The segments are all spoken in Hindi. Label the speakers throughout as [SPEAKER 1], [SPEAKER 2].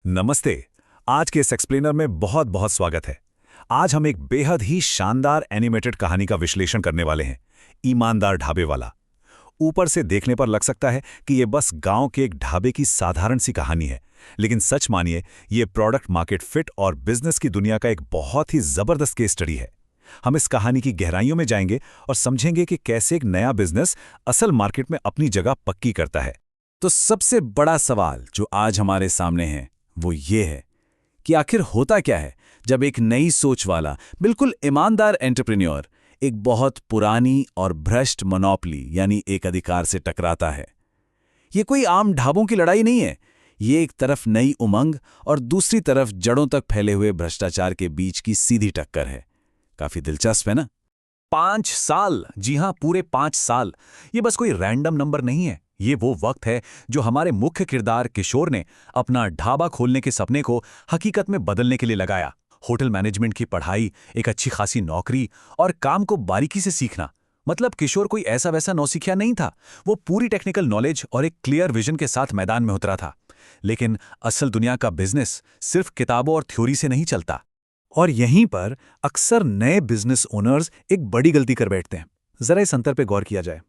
[SPEAKER 1] नमस्ते। आज के इस एक्सप्लेनर में बहुत बहुत स्वागत है। आज हम एक बेहद ही शानदार एनिमेटेड कहानी का विश्लेषण करने वाले हैं, ईमानदार ढाबे वाला। ऊपर से देखने पर लग सकता है कि ये बस गांव के एक ढाबे की साधारण सी कहानी है, लेकिन सच मानिए ये प्रोडक्ट मार्केट फिट और बिजनेस की दुनिया का एक बहुत ही जबरदस्त केस स्टडी है। हम इस कहानी की गहराइयों में जाएंगे और समझेंगे कि कैसे एक नया बिजनेस असल मार्केट में अपनी जगह पक्की करता है।
[SPEAKER 2] तो सबसे बड़ा सवाल जो आज हमारे सामने है वो ये है कि आखिर होता क्या है जब एक नई सोच वाला बिल्कुल ईमानदार एंटरप्रेन्योर एक बहुत पुरानी और भ्रष्ट मोनोपोली यानी एक अधिकार से टकराता है। ये कोई आम ढाबों की लड़ाई नहीं है, ये एक तरफ नई उमंग और दूसरी तरफ जड़ों तक फैले हुए भ्रष्टाचार के बीच की सीधी टक्कर है। काफी दिलचस्प है ना?
[SPEAKER 1] 5 साल, जी हां, पूरे 5 साल। ये बस कोई रैंडम नंबर नहीं है, ये वो वक्त है जो हमारे मुख्य किरदार किशोर ने अपना ढाबा खोलने के सपने को हकीकत में बदलने के लिए लगाया। होटल मैनेजमेंट की पढ़ाई, एक अच्छी खासी नौकरी और काम को बारीकी से सीखना। मतलब किशोर कोई ऐसा वैसा नौसिखिया नहीं था, वो पूरी टेक्निकल नॉलेज और एक क्लियर विजन के साथ मैदान में उतरा था। लेकिन असल दुनिया का बिजनेस सिर्फ किताबों और थ्योरी से नहीं चलता।
[SPEAKER 3] और यहीं पर अक्सर नए बिजनेस ओनर्स एक बड़ी गलती कर बैठते हैं। जरा इस अंतर पे गौर किया जाए।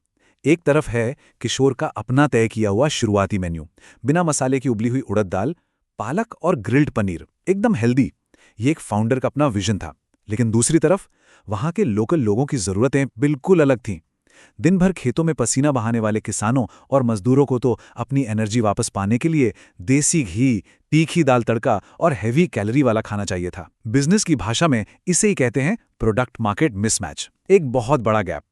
[SPEAKER 3] एक तरफ है किशोर का अपना तय किया हुआ शुरुआती मेन्यू, बिना मसाले की उबली हुई उड़द दाल, पालक और ग्रिल्ड पनीर, एकदम हेल्दी। ये एक फाउंडर का अपना विजन था। लेकिन दूसरी तरफ वहां के लोकल लोगों की जरूरतें बिल्कुल अलग थीं। दिन भर खेतों में पसीना बहाने वाले किसानों और मजदूरों को तो अपनी एनर्जी वापस पाने के लिए देसी घी, तीखी दाल तड़का और हैवी कैलोरी वाला खाना चाहिए था। बिजनेस की भाषा में इसे ही कहते हैं प्रोडक्ट मार्केट मिसमैच। एक बहुत बड़ा गैप।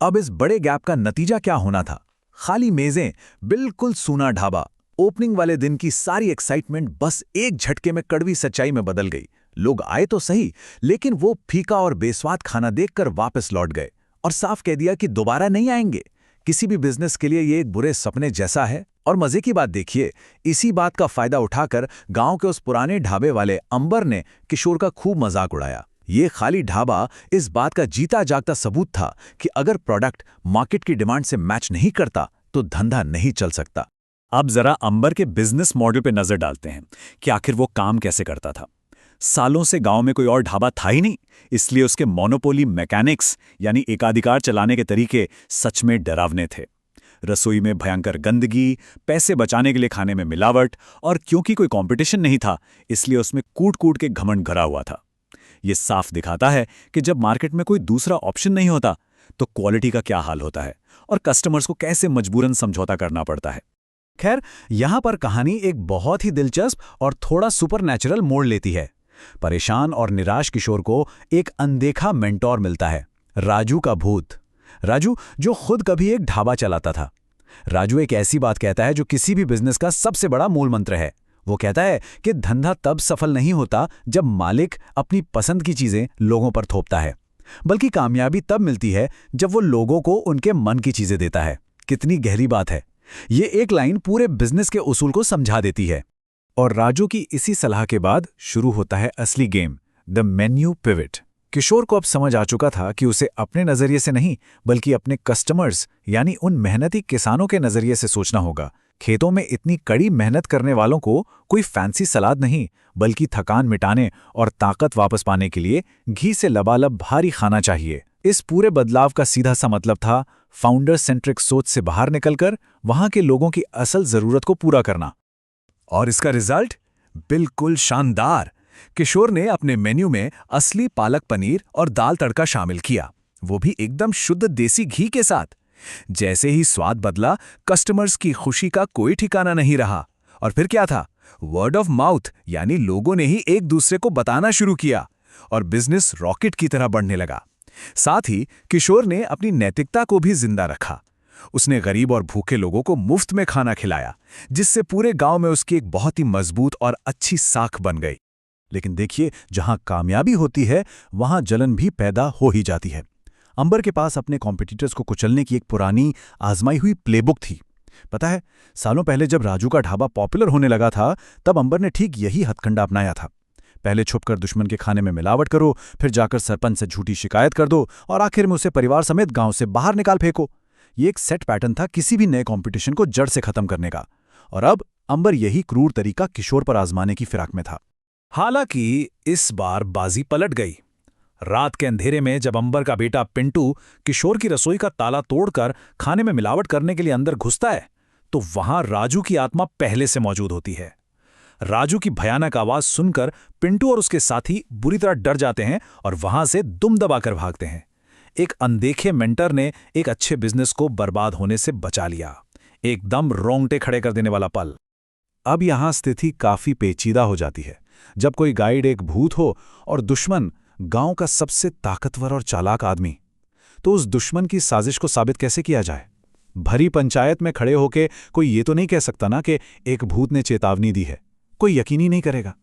[SPEAKER 1] अब इस बड़े गैप का नतीजा क्या होना था? खाली मेजें, बिल्कुल सूना ढाबा। ओपनिंग वाले दिन की सारी एक्साइटमेंट बस एक झटके में कड़वी सच्चाई में बदल गई। लोग आए तो सही, लेकिन वो फीका और बेस्वाद खाना देखकर वापस लौट गए और साफ कह दिया कि दोबारा नहीं आएंगे। किसी भी बिजनेस के लिए ये एक बुरे सपने जैसा है। और मजे की बात देखिए, इसी बात का फायदा उठाकर गांव के उस पुराने ढाबे वाले अंबर ने किशोर का खूब मजाक उड़ाया। ये खाली ढाबा इस बात का जीता जागता सबूत था कि अगर प्रोडक्ट मार्केट की डिमांड से मैच नहीं करता तो धंधा नहीं चल सकता।
[SPEAKER 2] अब जरा अंबर के बिजनेस मॉडल पे नजर डालते हैं कि आखिर वो काम कैसे करता था। सालों से गांव में कोई और ढाबा था ही नहीं, इसलिए उसके मोनोपोली मैकेनिक्स यानी एकाधिकार चलाने के तरीके सच में डरावने थे। रसोई में भयंकर गंदगी, पैसे बचाने के लिए खाने में मिलावट, और क्योंकि कोई कंपटीशन नहीं था इसलिए उसमें कूट कूट के घमंड भरा हुआ था। ये साफ दिखाता है कि जब मार्केट में कोई दूसरा ऑप्शन नहीं होता तो क्वालिटी का क्या हाल होता है और कस्टमर्स को कैसे मजबूरन समझौता करना पड़ता है।
[SPEAKER 3] खैर, यहां पर कहानी एक बहुत ही दिलचस्प और थोड़ा सुपरनैचुरल मोड़ लेती है। परेशान और निराश किशोर को एक अनदेखा मेंटोर मिलता है, राजू का भूत। राजू जो खुद कभी एक ढाबा चलाता था। राजू एक ऐसी बात कहता है जो किसी भी बिजनेस का सबसे बड़ा मूल मंत्र है। वो कहता है कि धंधा तब सफल नहीं होता जब मालिक अपनी पसंद की चीजें लोगों पर थोपता है, बल्कि कामयाबी तब मिलती है जब वो लोगों को उनके मन की चीजें देता है। कितनी गहरी बात है। ये एक लाइन पूरे बिजनेस के उसूल को समझा देती है। और राजू की इसी सलाह के बाद शुरू होता है असली गेम, द मेन्यू पिवट। किशोर को अब समझ आ चुका था कि उसे अपने नजरिए से नहीं बल्कि अपने कस्टमर्स यानी उन मेहनती किसानों के नजरिए से सोचना होगा। खेतों में इतनी कड़ी मेहनत करने वालों को कोई फैंसी सलाद नहीं बल्कि थकान मिटाने और ताकत वापस पाने के लिए घी से लबालब भारी खाना चाहिए। इस पूरे बदलाव का सीधा सा मतलब था फाउंडर सेंट्रिक सोच से बाहर निकलकर वहां के लोगों की असल जरूरत को पूरा करना।
[SPEAKER 1] और इसका रिजल्ट बिल्कुल शानदार। किशोर ने अपने मेन्यू में असली पालक पनीर और दाल तड़का शामिल किया, वो भी एकदम शुद्ध देसी घी के साथ। जैसे ही स्वाद बदला, कस्टमर्स की खुशी का कोई ठिकाना नहीं रहा। और फिर क्या था? वर्ड ऑफ माउथ, यानी लोगों ने ही एक दूसरे को बताना शुरू किया और बिजनेस रॉकेट की तरह बढ़ने लगा। साथ ही किशोर ने अपनी नैतिकता को भी जिंदा रखा। उसने गरीब और भूखे लोगों को मुफ्त में खाना खिलाया, जिससे पूरे गांव में उसकी एक बहुत ही मजबूत और अच्छी साख बन गई। लेकिन देखिए, जहां कामयाबी होती है वहां जलन भी पैदा हो ही जाती है। अंबर के पास अपने कॉम्पिटिटर्स को कुचलने की एक पुरानी आजमाई हुई प्लेबुक थी। पता है, सालों पहले जब राजू का ढाबा पॉपुलर होने लगा था तब अंबर ने ठीक यही हथकंडा अपनाया था। पहले छुपकर दुश्मन के खाने में मिलावट करो, फिर जाकर सरपंच से झूठी शिकायत कर दो और आखिर में उसे परिवार समेत गांव से बाहर निकाल फेंको। ये एक सेट पैटर्न था किसी भी नए कंपटीशन को जड़ से खत्म करने का। और अब
[SPEAKER 3] अंबर यही क्रूर तरीका किशोर पर आजमाने की फिराक में था।
[SPEAKER 1] हालांकि इस बार बाजी पलट गई। रात के अंधेरे में जब अंबर का बेटा पिंटू किशोर की रसोई का ताला तोड़कर खाने में मिलावट करने के लिए अंदर घुसता है, तो वहां राजू की आत्मा पहले से मौजूद होती है। राजू की भयानक आवाज सुनकर पिंटू और उसके साथी बुरी तरह डर जाते हैं और वहां से दुम दबाकर भागते हैं। एक अनदेखे मेंटर ने एक अच्छे बिजनेस को बर्बाद होने से बचा लिया। एकदम रोंगटे खड़े कर देने वाला पल।
[SPEAKER 3] अब यहां स्थिति काफी पेचीदा हो जाती है। जब कोई गाइड एक भूत हो और दुश्मन गांव का सबसे ताकतवर और चालाक आदमी, तो उस दुश्मन की साजिश को साबित कैसे किया जाए? भरी पंचायत में खड़े होके कोई ये तो नहीं कह सकता ना कि एक भूत ने चेतावनी दी है। कोई यकीन ही नहीं करेगा।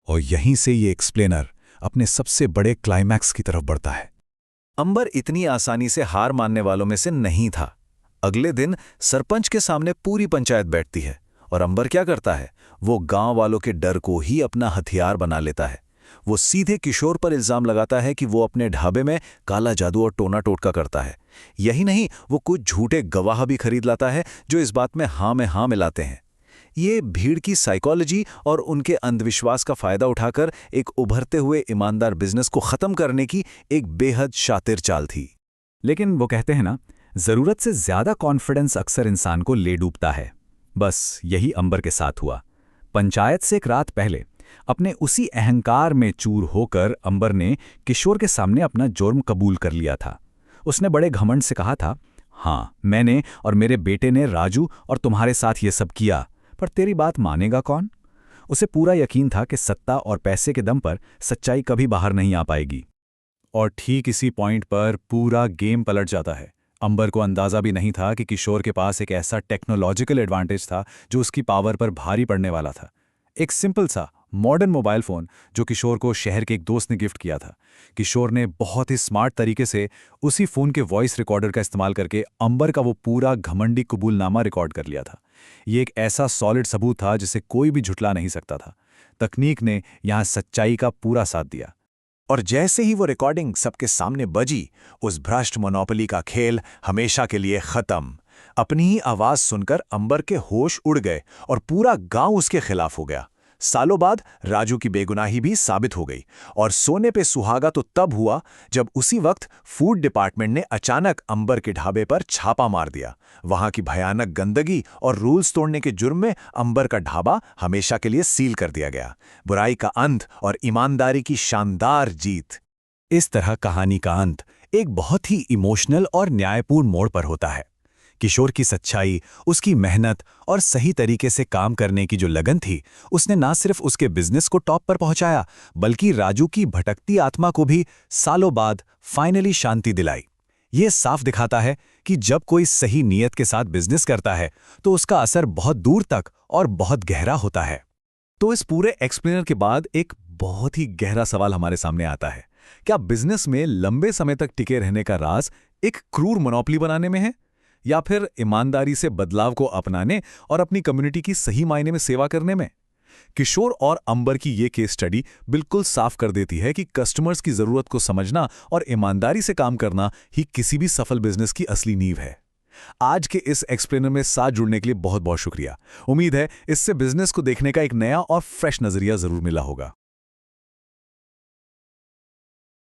[SPEAKER 3] और यहीं से ये एक्सप्लेनर अपने सबसे बड़े क्लाइमैक्स की तरफ बढ़ता है।
[SPEAKER 1] अंबर इतनी आसानी से हार मानने वालों में से नहीं था। अगले दिन सरपंच के सामने पूरी पंचायत बैठती है और अंबर क्या करता है? वो गांव वालों के डर को ही अपना हथियार बना लेता है। वो सीधे किशोर पर इल्जाम लगाता है कि वो अपने ढाबे में काला जादू और टोना टोटका करता है। यही नहीं, वो कुछ झूठे गवाह भी खरीद लाता है जो इस बात में हाँ मिलाते हैं। ये भीड़ की साइकोलॉजी और उनके अंधविश्वास का फायदा उठाकर एक उभरते हुए ईमानदार बिजनेस को खत्म करने की एक बेहद शातिर चाल थी।
[SPEAKER 3] लेकिन वो कहते हैं ना, जरूरत से ज्यादा कॉन्फिडेंस अक्सर इंसान को ले डूबता है। बस यही अंबर के साथ हुआ। पंचायत से एक रात पहले अपने उसी अहंकार में चूर होकर अंबर ने किशोर के सामने अपना जुर्म कबूल कर लिया था। उसने बड़े घमंड से कहा था, हाँ, मैंने और मेरे बेटे ने राजू और तुम्हारे साथ ये सब किया, पर तेरी बात मानेगा कौन? उसे पूरा यकीन था कि सत्ता और पैसे के दम पर सच्चाई कभी बाहर नहीं आ पाएगी। और ठीक इसी पॉइंट पर पूरा गेम पलट जाता है। अंबर को अंदाजा भी नहीं था कि किशोर के पास एक ऐसा टेक्नोलॉजिकल एडवांटेज था जो उसकी पावर पर भारी पड़ने वाला था। एक सिंपल सा मॉडर्न मोबाइल फ़ोन जो किशोर को शहर के एक दोस्त ने गिफ्ट किया था। किशोर ने बहुत ही स्मार्ट तरीके से उसी फ़ोन के वॉइस रिकॉर्डर का इस्तेमाल करके अंबर का वो पूरा घमंडी कबूलनामा रिकॉर्ड कर लिया था। ये एक ऐसा सॉलिड सबूत था जिसे कोई भी झुठला नहीं सकता था। तकनीक ने यहाँ सच्चाई का पूरा साथ दिया।
[SPEAKER 2] और जैसे ही वो रिकॉर्डिंग सबके सामने बजी, उस भ्रष्ट मोनोपोली का खेल हमेशा के लिए खत्म। अपनी ही आवाज सुनकर अंबर के होश उड़ गए और पूरा गांव उसके खिलाफ हो गया। सालों बाद राजू की बेगुनाही भी साबित हो गई और सोने पे सुहागा तो तब हुआ जब उसी वक्त फूड डिपार्टमेंट ने अचानक अंबर के ढाबे पर छापा मार दिया। वहां की भयानक गंदगी और रूल्स तोड़ने के जुर्म में अंबर का ढाबा हमेशा के लिए सील कर दिया गया। बुराई का अंत और ईमानदारी की शानदार जीत।
[SPEAKER 3] इस तरह कहानी का अंत एक बहुत ही इमोशनल और न्यायपूर्ण मोड़ पर होता है। किशोर की सच्चाई, उसकी मेहनत और सही तरीके से काम करने की जो लगन थी, उसने ना सिर्फ उसके बिजनेस को टॉप पर पहुंचाया, बल्कि राजू की भटकती आत्मा को भी सालों बाद फाइनली शांति दिलाई। ये साफ दिखाता है कि जब कोई सही नीयत के साथ बिजनेस करता है तो उसका असर बहुत दूर तक और बहुत गहरा होता है। तो इस पूरे एक्सप्लेनर के बाद एक बहुत ही गहरा सवाल हमारे सामने आता है, क्या बिजनेस में लंबे समय तक टिके रहने का राज एक क्रूर मोनोपोली बनाने में है, या फिर ईमानदारी से बदलाव को अपनाने और अपनी कम्युनिटी की सही मायने में सेवा करने में? किशोर और अंबर की ये केस स्टडी बिल्कुल साफ कर देती है कि कस्टमर्स की जरूरत को समझना और ईमानदारी से काम करना ही किसी भी सफल बिजनेस की असली नींव है। आज के इस एक्सप्लेनर में साथ जुड़ने के लिए बहुत बहुत शुक्रिया। उम्मीद है इससे बिजनेस को देखने का एक नया और फ्रेश नजरिया जरूर मिला होगा।